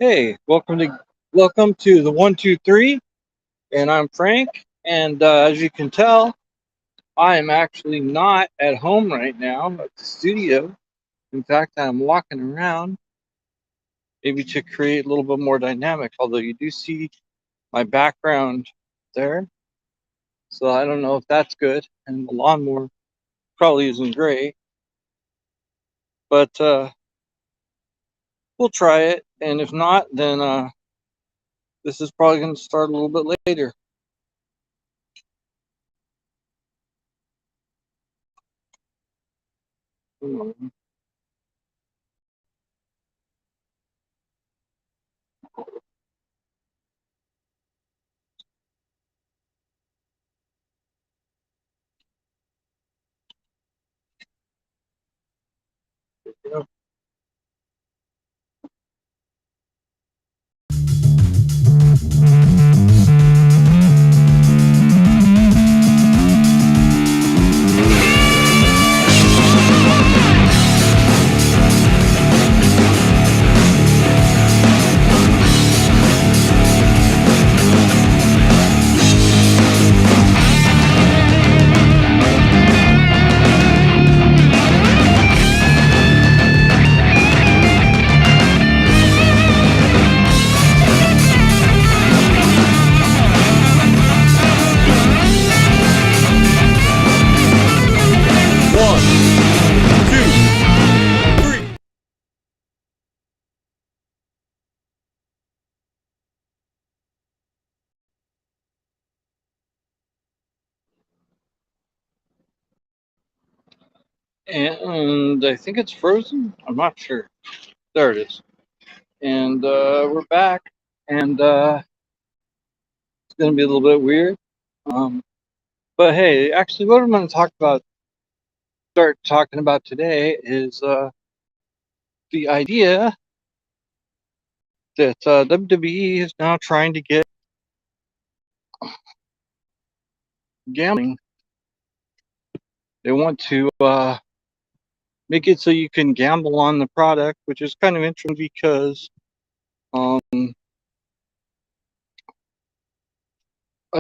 Hey, welcome to the 123, and I'm Frank. And as you can tell, I am actually not at home right now at the studio. In fact, I'm walking around, maybe to create a little bit more dynamic. Although you do see my background there, so I don't know if that's good. And the lawnmower probably isn't great, but we'll try it. And if not, then this is probably going to start a little bit later. And I think it's frozen. I'm not sure. There it is. And we're back, and it's going to be a little bit weird. Um, but hey, actually, what I'm going to start talking about today is the idea that WWE is now trying to get gambling. They want to make it so you can gamble on the product, which is kind of interesting because um, I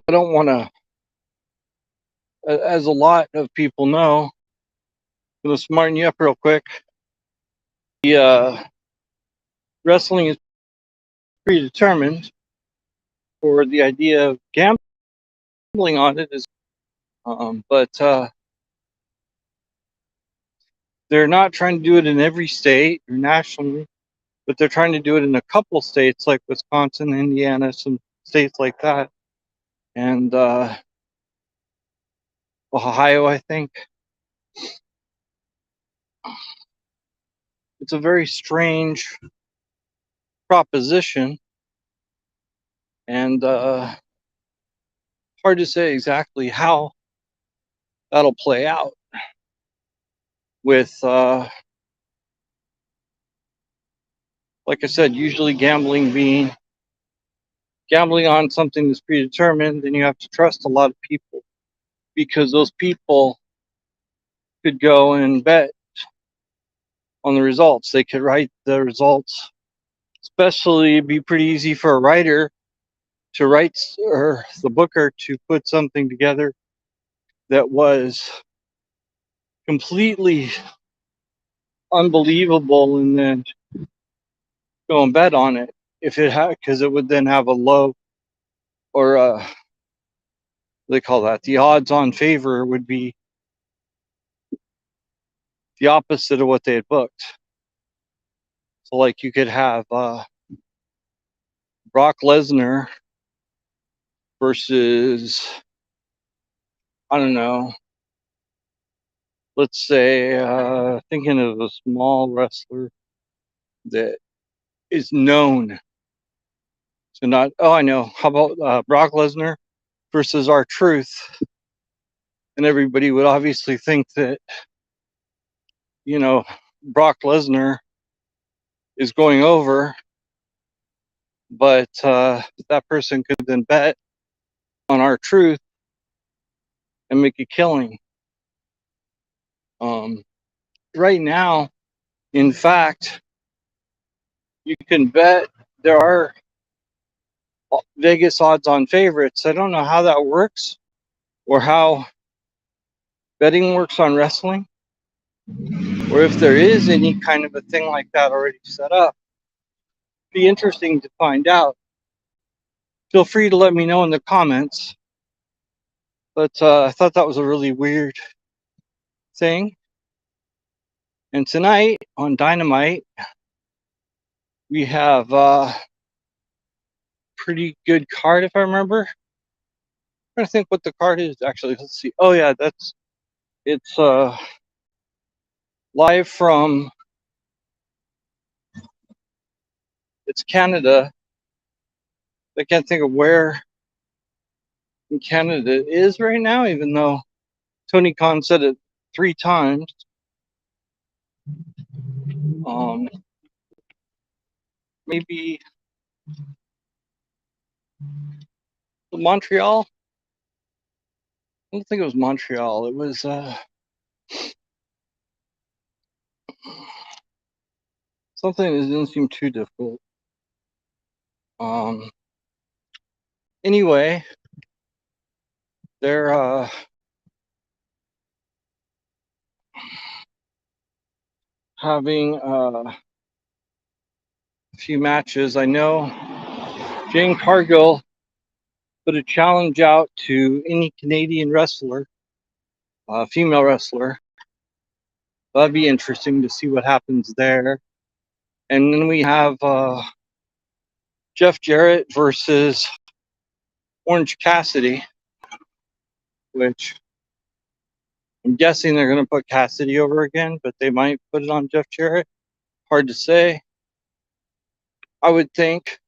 don't want to, as a lot of people know, I'm going to smarten you up real quick. The wrestling is predetermined, for the idea of gambling on it is, but they're not trying to do it in every state or nationally, but they're trying to do it in a couple states like Wisconsin, Indiana, some states like that, and Ohio, I think. It's a very strange proposition, and hard to say exactly how that'll play out with, like I said, usually gambling on something that's predetermined, then you have to trust a lot of people because those people could go and bet on the results. They could write the results. Especially, it'd be pretty easy for a writer to write, or the booker to put something together that was completely unbelievable and then go and bet on it if it had, because it would then have a low, or they call that, the odds on favor would be the opposite of what they had booked. So like you could have Brock Lesnar versus, I don't know, let's say, thinking of a small wrestler that is known to not, oh, I know, how about Brock Lesnar versus R-Truth? And everybody would obviously think that, Brock Lesnar is going over, but that person could then bet on R-Truth and make a killing. Right now, in fact, you can bet there are Vegas odds on favorites. I don't know how that works or how betting works on wrestling, or if there is any kind of a thing like that already set up. Be interesting to find out. Feel free to let me know in the comments. But I thought that was a really weird thing. And tonight on Dynamite, we have a pretty good card, if I remember. I'm trying to think what the card is. Actually, let's see. Oh yeah, it's live from it's Canada. I can't think of where in Canada it is right now, even though Tony Khan said it 3 times. Maybe Montreal. I don't think it was Montreal. It was something that didn't seem too difficult. Anyway, they're having a few matches. I know Jane Cargill put a challenge out to any Canadian wrestler, female wrestler. That'd be interesting to see what happens there. And then we have Jeff Jarrett versus Orange Cassidy, which I'm guessing they're going to put Cassidy over again, but they might put it on Jeff Jarrett. Hard to say. I would think.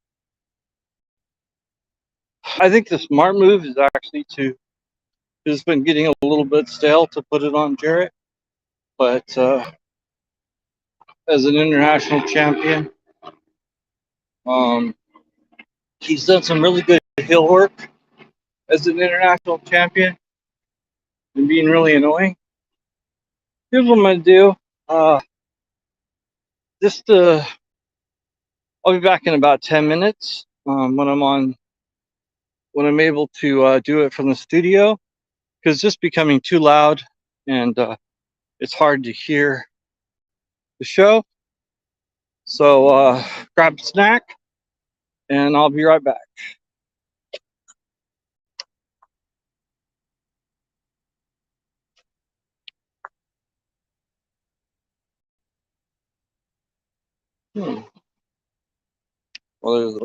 I think the smart move is actually to. It's been getting a little bit stale to put it on Jarrett, but as an international champion, he's done some really good heel work as an international champion and being really annoying. Here's what I'm gonna do. Just I'll be back in about 10 minutes when I'm able to do it from the studio, because it's just becoming too loud and it's hard to hear the show. So grab a snack and I'll be right back. Well, there's